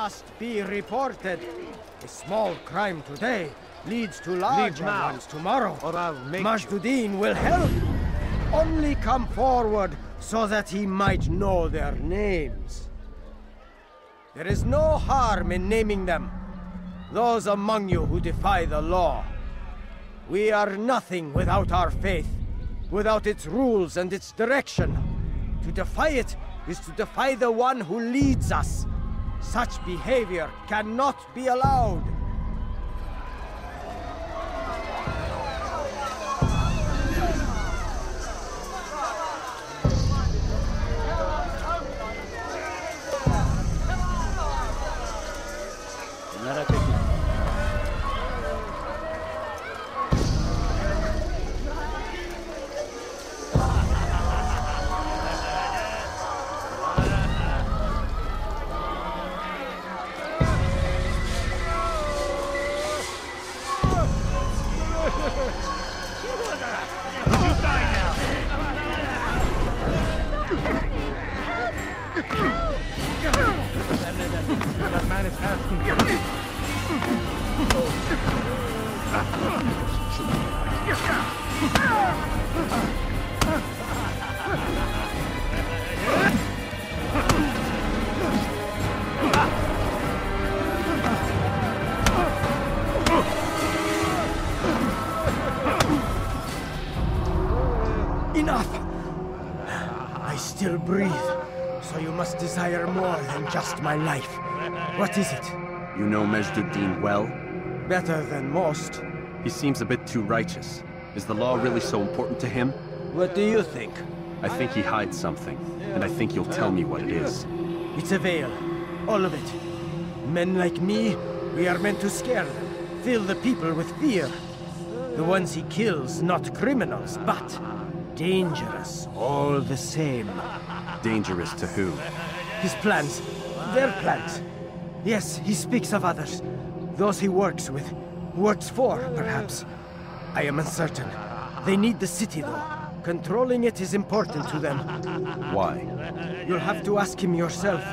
must be reported. A small crime today leads to larger ones tomorrow. Or I'll make Majduddin will help. Only come forward so that he might know their names. There is no harm in naming them. Those among you who defy the law. We are nothing without our faith, without its rules and its direction. To defy it is to defy the one who leads us. Such behavior cannot be allowed. That man is asking you. Enough! I still breathe, so you must desire more than just my life. What is it? You know Majduddin well? Better than most. He seems a bit too righteous. Is the law really so important to him? What do you think? I think he hides something, and I think you'll tell me what it is. It's a veil. All of it. Men like me, we are meant to scare them, fill the people with fear. The ones he kills, not criminals, but dangerous all the same. Dangerous to who? His plans. Their plans. Yes, he speaks of others. Those he works with. Works for, perhaps. I am uncertain. They need the city, though. Controlling it is important to them. Why? You'll have to ask him yourself.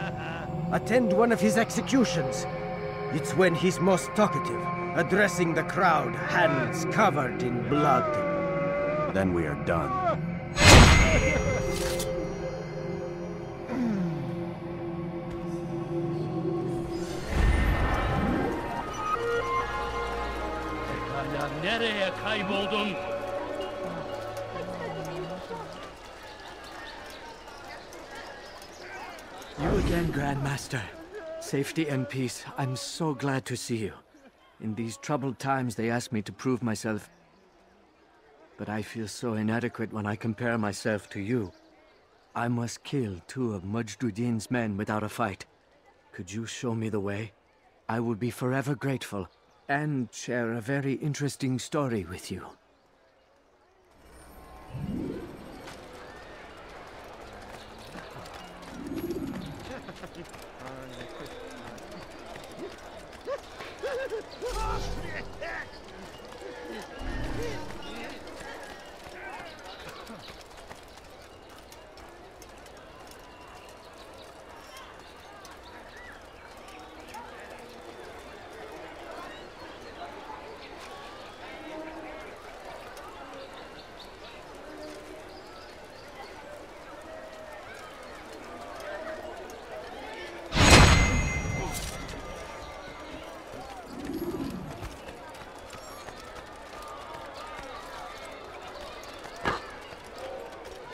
Attend one of his executions. It's when he's most talkative, addressing the crowd, hands covered in blood. Then we are done. Nereye kayboldun? You again, Grandmaster. Safety and peace. I'm so glad to see you. In these troubled times, they asked me to prove myself. But I feel so inadequate when I compare myself to you. I must kill 2 of Majduddin's men without a fight. Could you show me the way? I will be forever grateful, and share a very interesting story with you.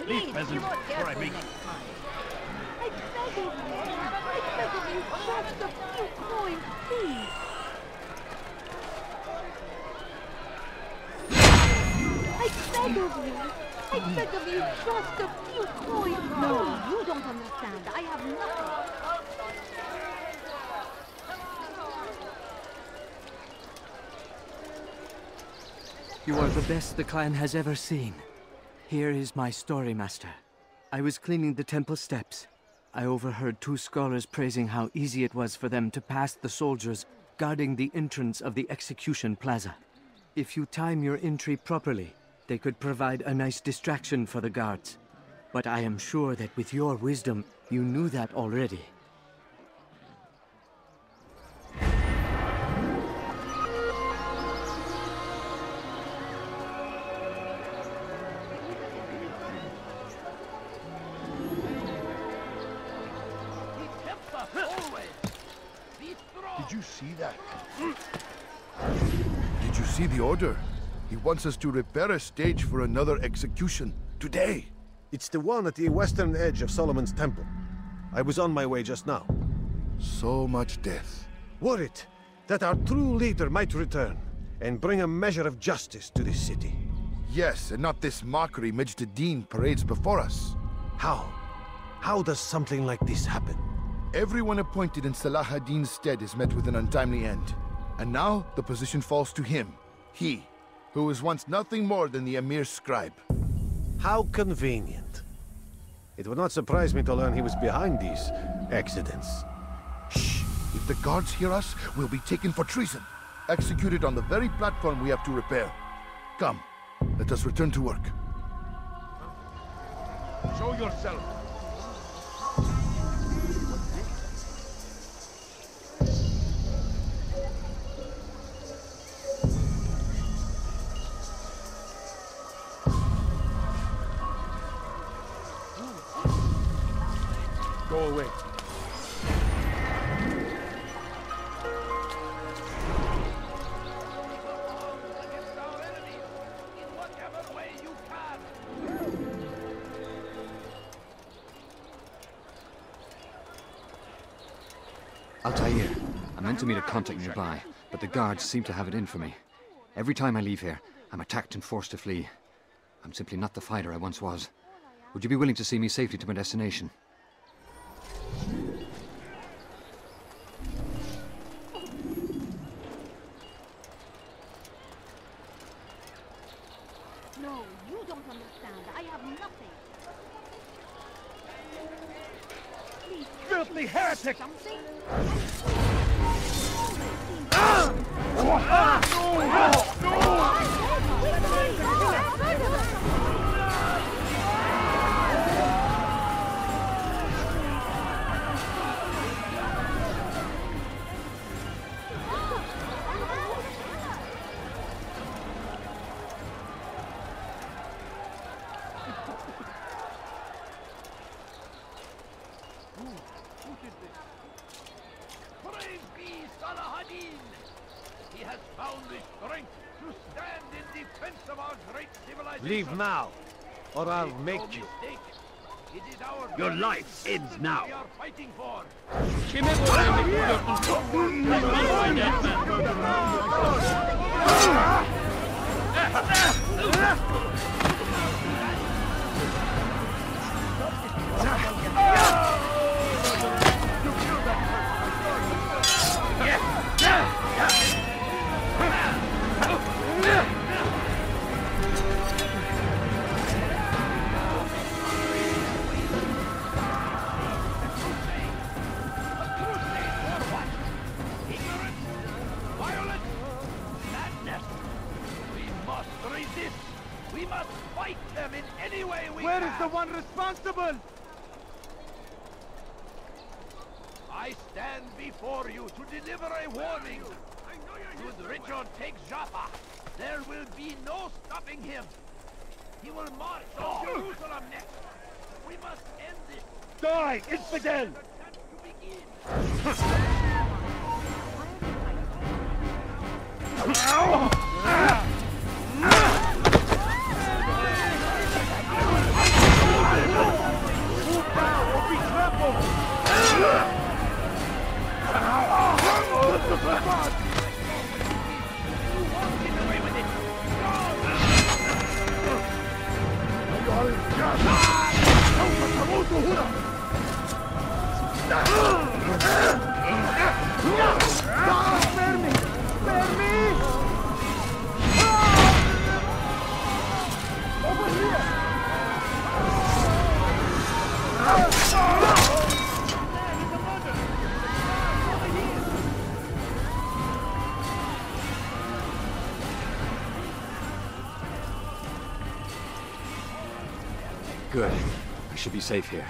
Leave, peasant, before I make... I beg of you, just a few coins, please. I beg of you, just a few coins. No, you don't understand. I have nothing. You are the best the clan has ever seen. Here is my story, Master. I was cleaning the temple steps. I overheard 2 scholars praising how easy it was for them to pass the soldiers guarding the entrance of the execution plaza. If you time your entry properly, they could provide a nice distraction for the guards. But I am sure that with your wisdom, you knew that already. see that? Did you see the order? He wants us to repair a stage for another execution today. It's the one at the western edge of Solomon's Temple. I was on my way just now. So much death. Worried that our true leader might return and bring a measure of justice to this city. Yes, and not this mockery Majd ad-Din parades before us. How? How does something like this happen? Everyone appointed in Salah ad-Din's stead is met with an untimely end. And now the position falls to him. He, who was once nothing more than the Emir's scribe. How convenient. It would not surprise me to learn he was behind these accidents. Shh! If the guards hear us, we'll be taken for treason. Executed on the very platform we have to repair. Come, let us return to work. Show yourself. Go away. Altair, I meant to meet a contact nearby, but the guards seem to have it in for me. Every time I leave here, I'm attacked and forced to flee. I'm simply not the fighter I once was. Would you be willing to see me safely to my destination? No, you don't understand. I have nothing. Please, Filthy heretic! something? Praise be Salah ad-Din! He has found the strength to stand in defense of our great civilization. Leave now, or I'll make you. Mistake. It is our Your very life ends existence now. we are fighting for. Violence! Madness! We must resist! We must fight them in any way we can! Where is the one responsible? I stand before you to deliver a warning! Should Richard take Jaffa, there will be no stopping him! He will march on Jerusalem next! We must end this! Die, infidel! To begin! Good. I should be safe here.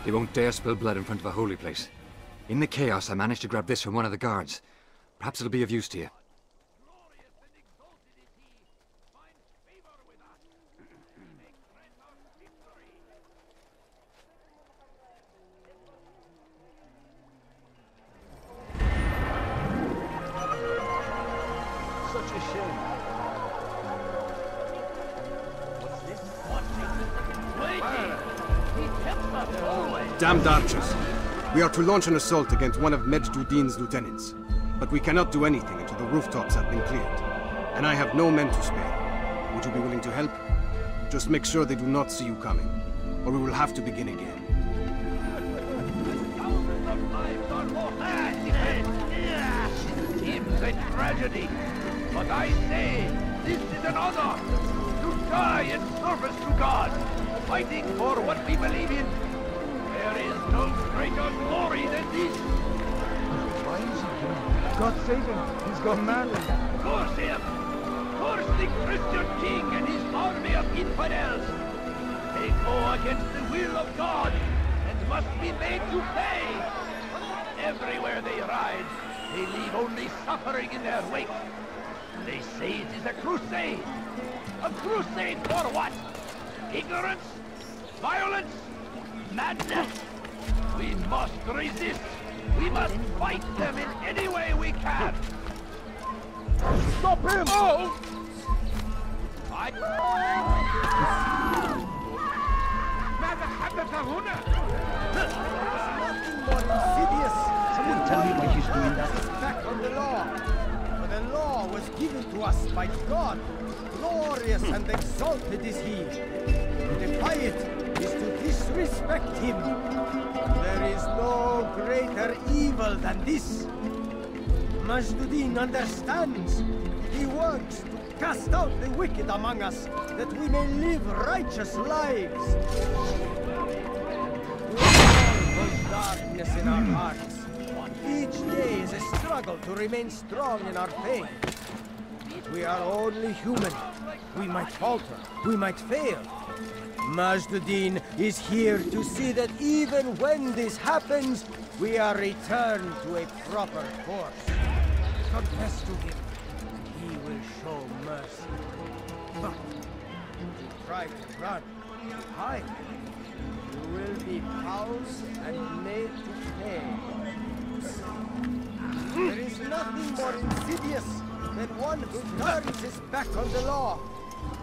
They won't dare spill blood in front of a holy place. In the chaos, I managed to grab this from one of the guards. Perhaps it'll be of use to you. Glorious and exalted is he! Finds favor with us! We may grant our victory! Damned archers. We are to launch an assault against one of Majd-ud-Din's lieutenants. But we cannot do anything until the rooftops have been cleared. And I have no men to spare. Would you be willing to help? Just make sure they do not see you coming, or we will have to begin again. Thousands of lives are lost. Seems a tragedy. But I say, this is an honor. To die in service to God, fighting for what we believe in. There is no greater glory than this. Why is he doing that? God save him. He's gone mad. Curse him! Curse the Christian king and his army of infidels! They go against the will of God and must be made to pay! Everywhere they ride, they leave only suffering in their wake. They say it is a crusade. A crusade for what? Ignorance? Violence? Madness? We must resist! We must fight them in any way we can! Stop him! Oh! ماذا حدث هنا؟ Nothing more insidious. Someone tell me why he's doing that. It's back on the law. For the law was given to us by God. Glorious and exalted is he. To defy it is to disrespect him. There is no greater evil than this. Majd-ud-Din understands. He works to cast out the wicked among us, that we may live righteous lives. All was darkness in our hearts. Each day is a struggle to remain strong in our faith. We are only human. We might falter. We might fail. Majd-ud-Din is here to see that even when this happens, we are returned to a proper course. Confess to him. He will show mercy. But if you try to run, hide, you will be found and made to pay. There is nothing more insidious than one who turns his back on the law.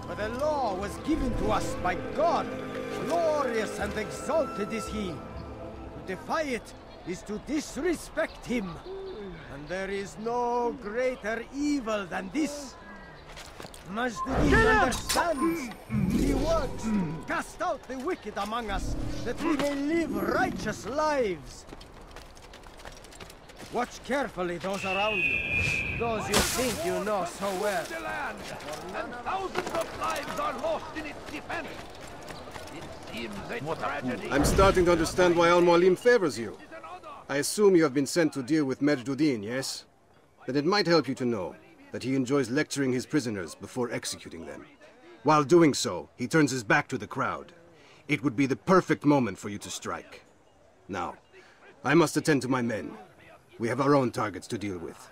For the law was given to us by God. Glorious and exalted is he. To defy it is to disrespect him. And there is no greater evil than this. Majd-ud-Din understands. He works to cast out the wicked among us, that we may live righteous lives. Watch carefully those around you, those you think you know so well. The land, and thousands of lives are lost in its defense. It seems a tragedy. I'm starting to understand why Al-Mualim favors you. I assume you have been sent to deal with Majd-ud-Din, yes? Then it might help you to know that he enjoys lecturing his prisoners before executing them. While doing so, he turns his back to the crowd. It would be the perfect moment for you to strike. Now, I must attend to my men. We have our own targets to deal with.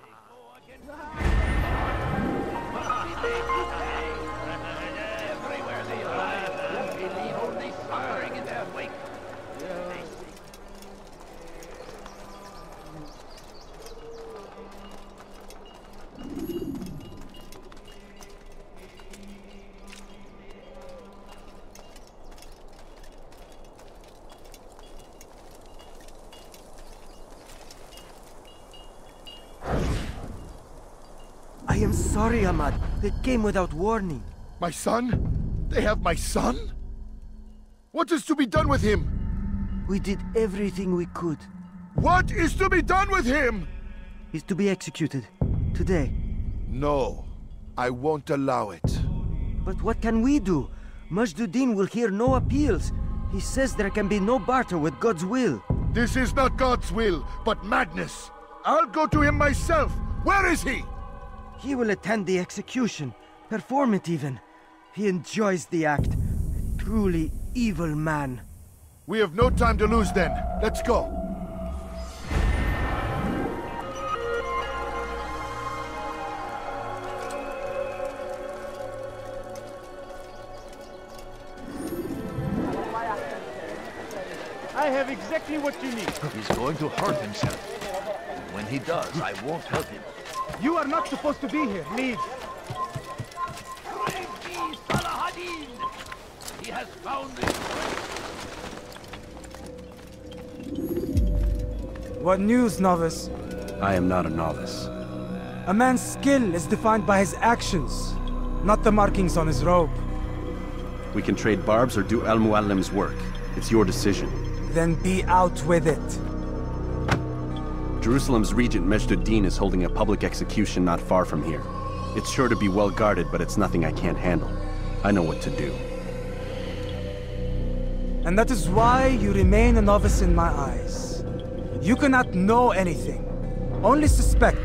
Everywhere they ride, they leave only suffering in their wake. I am sorry, Ahmad. They came without warning. My son? They have my son? What is to be done with him? We did everything we could. What is to be done with him? He's to be executed. Today. No, I won't allow it. But what can we do? Majd-ud-Din will hear no appeals. He says there can be no barter with God's will. This is not God's will, but madness. I'll go to him myself. Where is he? He will attend the execution, perform it even. He enjoys the act. A truly evil man. We have no time to lose then. Let's go. I have exactly what you need. He's going to hurt himself. When he does, I won't help him. You are not supposed to be here. Leave. Praise be Salah ad-Din! He has found the What news, novice? I am not a novice. A man's skill is defined by his actions, not the markings on his robe. We can trade barbs or do Al-Muallim's work. It's your decision. Then be out with it. Jerusalem's regent Majd-ud-Din is holding a public execution not far from here. It's sure to be well guarded, but it's nothing I can't handle. I know what to do. And that is why you remain a novice in my eyes. You cannot know anything, only suspect.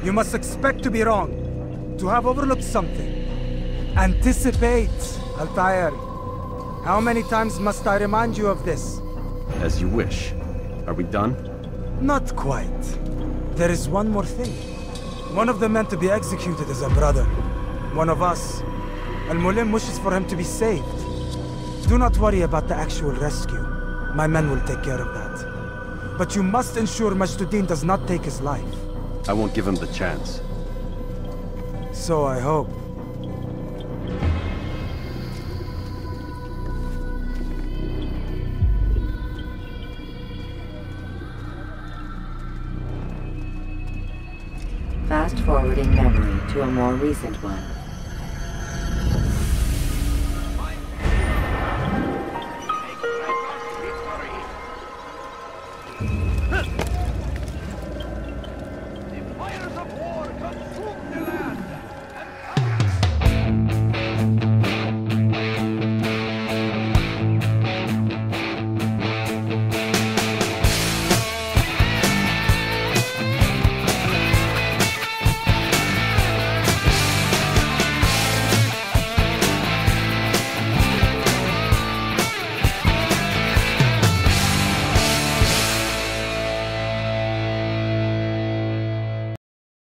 You must expect to be wrong, to have overlooked something. Anticipate, Altair. How many times must I remind you of this? As you wish. Are we done? Not quite. There is one more thing. One of the men to be executed is a brother. One of us. Al-Mulim wishes for him to be saved. Do not worry about the actual rescue. My men will take care of that. But you must ensure Majd-ud-Din does not take his life. I won't give him the chance. So I hope. Fast-forwarding memory to a more recent one.